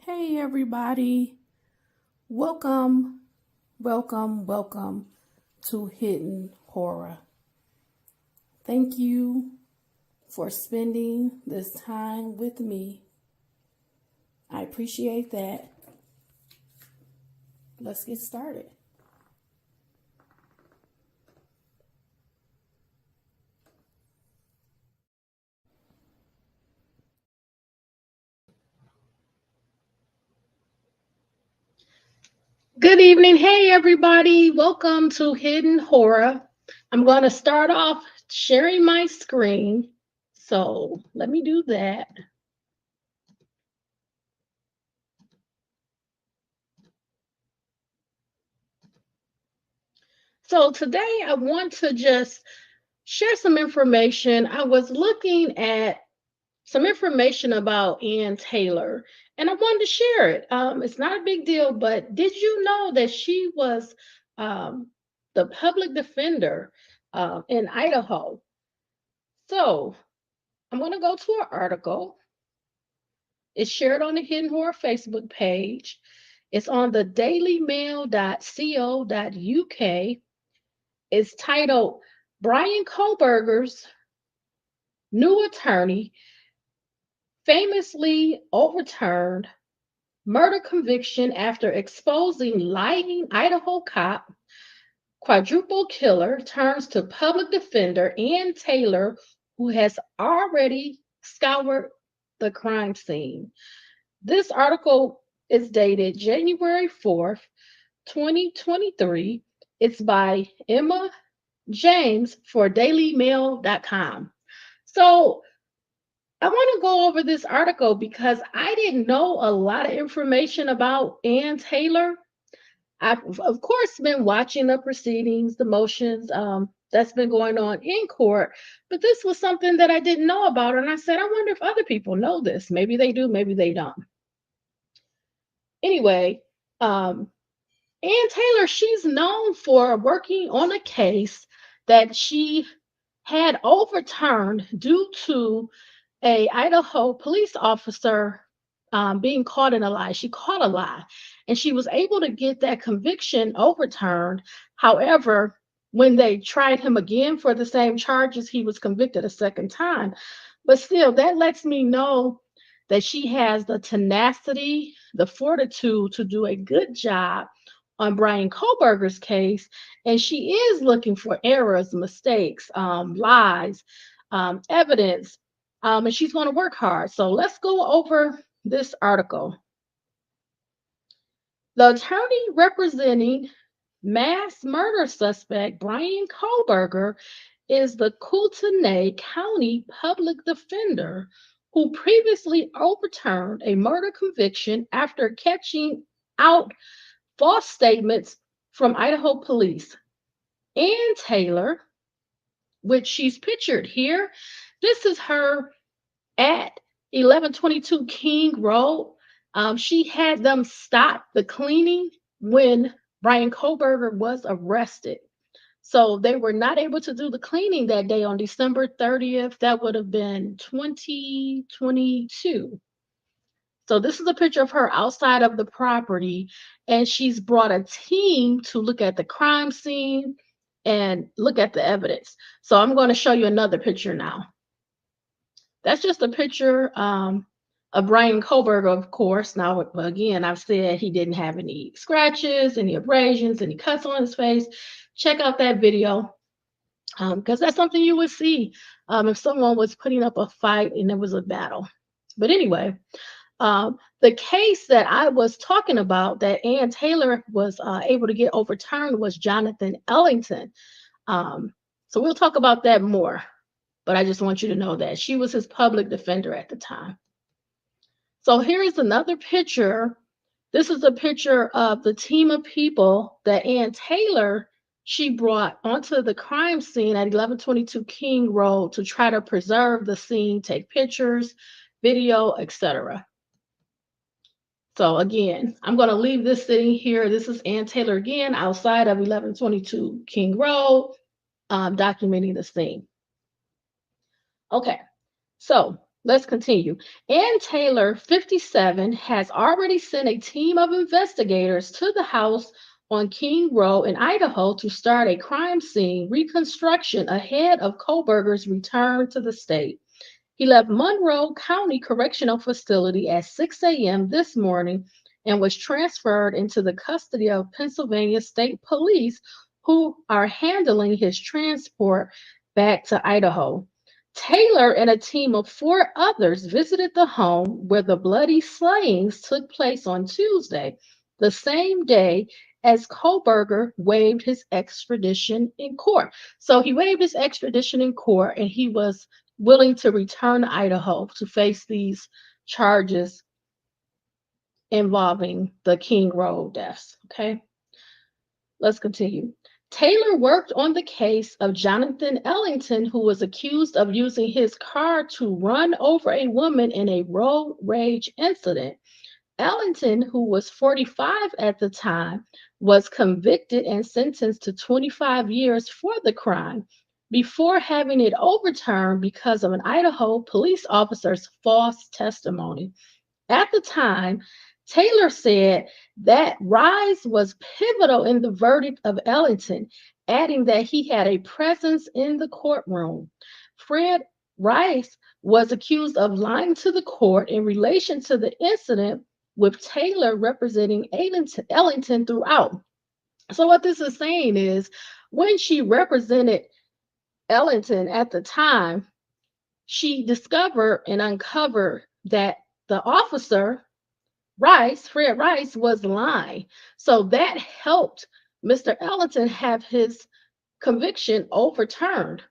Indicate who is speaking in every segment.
Speaker 1: Hey everybody, welcome, welcome to Hidden Horror. Thank you for spending this time with me. I appreciate that. Let's get started.
Speaker 2: Good evening. Hey, everybody. Welcome to Hidden Horror. I'm going to start off sharing my screen. So let me do that. So today I want to just share some information. I was looking at some information about Ann Taylor, and I wanted to share it. It's not a big deal, but did you know that she was the public defender in Idaho? So I'm going to go to an article. It's shared on the Hidden Horror Facebook page. It's on the dailymail.co.uk. It's titled Brian Kohlberger's New Attorney Famously Overturned Murder Conviction After Exposing Lying Idaho Cop. Quadruple killer turns to public defender Ann Taylor, who has already scoured the crime scene. This article is dated January 4th, 2023. It's by Emma James for dailymail.com. So I want to go over this article because I didn't know a lot of information about Ann Taylor. I've, of course, been watching the proceedings, the motions that's been going on in court, but this was something that I didn't know about. And I said, I wonder if other people know this. Maybe they do, maybe they don't. Anyway, Ann Taylor, she's known for working on a case that she had overturned due to a Idaho police officer being caught in a lie. She caught a lie, and she was able to get that conviction overturned. However, when they tried him again for the same charges, he was convicted a second time. But still, that lets me know that she has the tenacity, the fortitude to do a good job on Brian Kohlberger's case, and she is looking for errors, mistakes, lies, evidence, and she's going to work hard. So let's go over this article. The attorney representing mass murder suspect Brian Kohlberger is the Kootenai County Public Defender who previously overturned a murder conviction after catching out false statements from Idaho police. Ann Taylor, which she's pictured here, this is her at 1122 King Road. She had them stop the cleaning when Brian Kohlberger was arrested. So they were not able to do the cleaning that day on December 30th. That would have been 2022. So this is a picture of her outside of the property, and she's brought a team to look at the crime scene and look at the evidence. So I'm going to show you another picture now. That's just a picture of Brian Kohlberger, of course. Now, again, I've said he didn't have any scratches, any abrasions, any cuts on his face. Check out that video because that's something you would see if someone was putting up a fight and there was a battle. But anyway, the case that I was talking about that Ann Taylor was able to get overturned was Jonathan Ellington. So we'll talk about that more, but I just want you to know that she was his public defender at the time. So here is another picture. This is a picture of the team of people that Ann Taylor, she brought onto the crime scene at 1122 King Road to try to preserve the scene, take pictures, video, etc. So again, I'm going to leave this sitting here. This is Ann Taylor again, outside of 1122 King Road, documenting the scene. Okay, so Let's continue. Ann Taylor, 57, has already sent a team of investigators to the house on King Road in Idaho to start a crime scene reconstruction ahead of Kohlberger's return to the state. He left Monroe County Correctional Facility at 6 a.m. this morning and was transferred into the custody of Pennsylvania State Police, who are handling his transport back to Idaho. Taylor and a team of 4 others visited the home where the bloody slayings took place on Tuesday, the same day as Kohlberger waived his extradition in court. So he waived his extradition in court and he was willing to return to Idaho to face these charges involving the King Road deaths. Okay, let's continue. Taylor worked on the case of Jonathan Ellington, who was accused of using his car to run over a woman in a road rage incident. Ellington, who was 45 at the time, was convicted and sentenced to 25 years for the crime before having it overturned because of an Idaho police officer's false testimony. At the time, Taylor said that Rise was pivotal in the verdict of Ellington, adding that he had a presence in the courtroom. Fred Rice was accused of lying to the court in relation to the incident, with Taylor representing Ellington throughout. So, what this is saying is when she represented Ellington at the time, she discovered and uncovered that the officer Fred Rice, was lying. So that helped Mr. Ellington have his conviction overturned.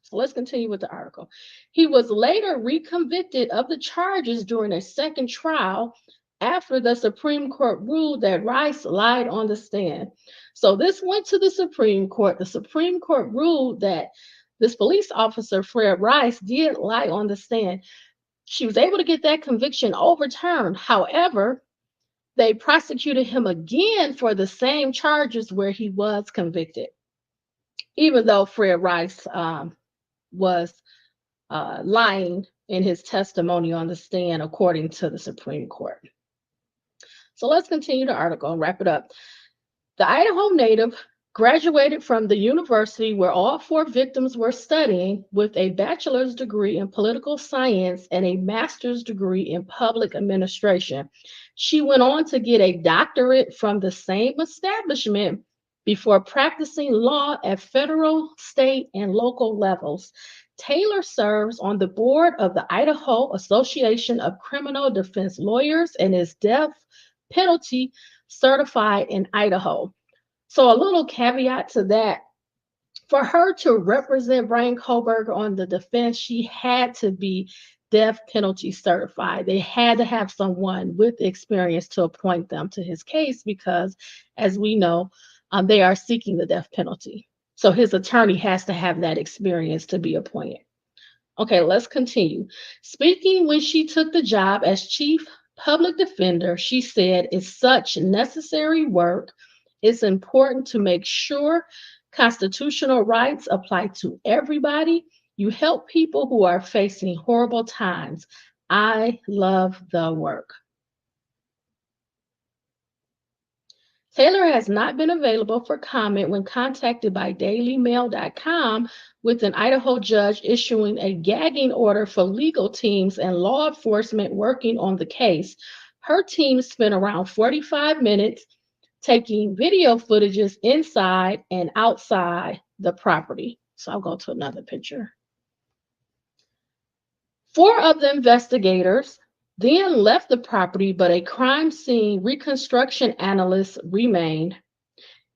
Speaker 2: So let's continue with the article. He was later reconvicted of the charges during a second trial after the Supreme Court ruled that Rice lied on the stand. So this went to the Supreme Court. The Supreme Court ruled that this police officer, Fred Rice, did lie on the stand. She was able to get that conviction overturned. However, they prosecuted him again for the same charges where he was convicted, even though Fred Rice was lying in his testimony on the stand, according to the Supreme Court. So let's continue the article and wrap it up. The Idaho native graduated from the university where all 4 victims were studying with a bachelor's degree in political science and a master's degree in public administration. She went on to get a doctorate from the same establishment before practicing law at federal, state, and local levels. Taylor serves on the board of the Idaho Association of Criminal Defense Lawyers and is death penalty certified in Idaho. So a little caveat to that, for her to represent Brian Kohlberger on the defense, she had to be death penalty certified. They had to have someone with experience to appoint them to his case because, as we know, they are seeking the death penalty. So his attorney has to have that experience to be appointed. Okay, let's continue. Speaking when she took the job as chief public defender, she said, "It's such necessary work. It's important to make sure constitutional rights apply to everybody. You help people who are facing horrible times. I love the work." Taylor has not been available for comment when contacted by dailymail.com, with an Idaho judge issuing a gagging order for legal teams and law enforcement working on the case. Her team spent around 45 minutes taking video footages inside and outside the property. So I'll go to another picture. 4 of the investigators then left the property, but a crime scene reconstruction analyst remained.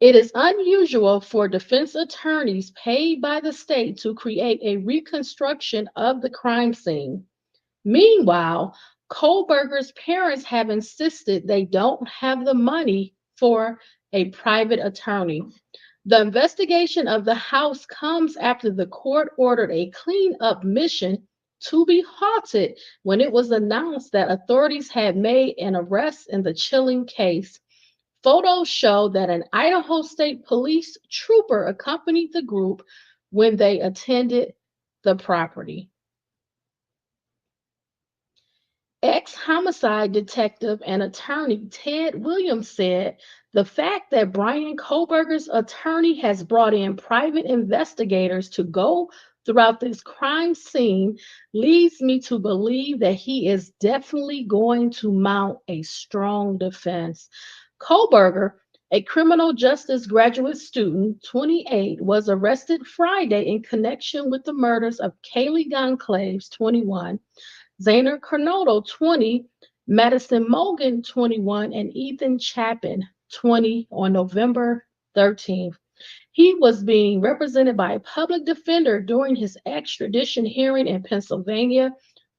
Speaker 2: It is unusual for defense attorneys paid by the state to create a reconstruction of the crime scene. Meanwhile, Kohlberger's parents have insisted they don't have the money for a private attorney. The investigation of the house comes after the court ordered a cleanup mission to be halted when it was announced that authorities had made an arrest in the chilling case. Photos show that an Idaho State Police trooper accompanied the group when they attended the property. ex-homicide detective and attorney Ted Williams said, the fact that Brian Kohlberger's attorney has brought in private investigators to go throughout this crime scene leads me to believe that he is definitely going to mount a strong defense. Kohlberger, a criminal justice graduate student, 28, was arrested Friday in connection with the murders of Kaylee Goncalves, 21, Zainer Cornoto, 20, Madison Mogan, 21, and Ethan Chapin, 20, on November 13th. He was being represented by a public defender during his extradition hearing in Pennsylvania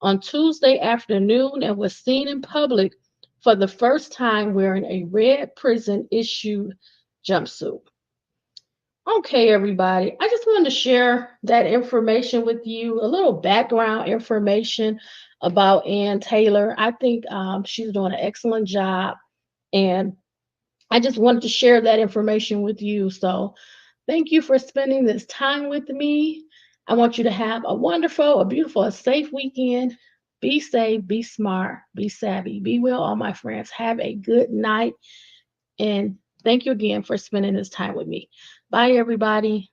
Speaker 2: on Tuesday afternoon and was seen in public for the first time wearing a red prison-issued jumpsuit. Okay, everybody, I just wanted to share that information with you, a little background information about Ann Taylor. I think she's doing an excellent job, and I just wanted to share that information with you. So thank you for spending this time with me. I want you to have a wonderful, a beautiful, a safe weekend. Be safe, be smart, be savvy, be well, all my friends. Have a good night, and thank you again for spending this time with me. Bye, everybody.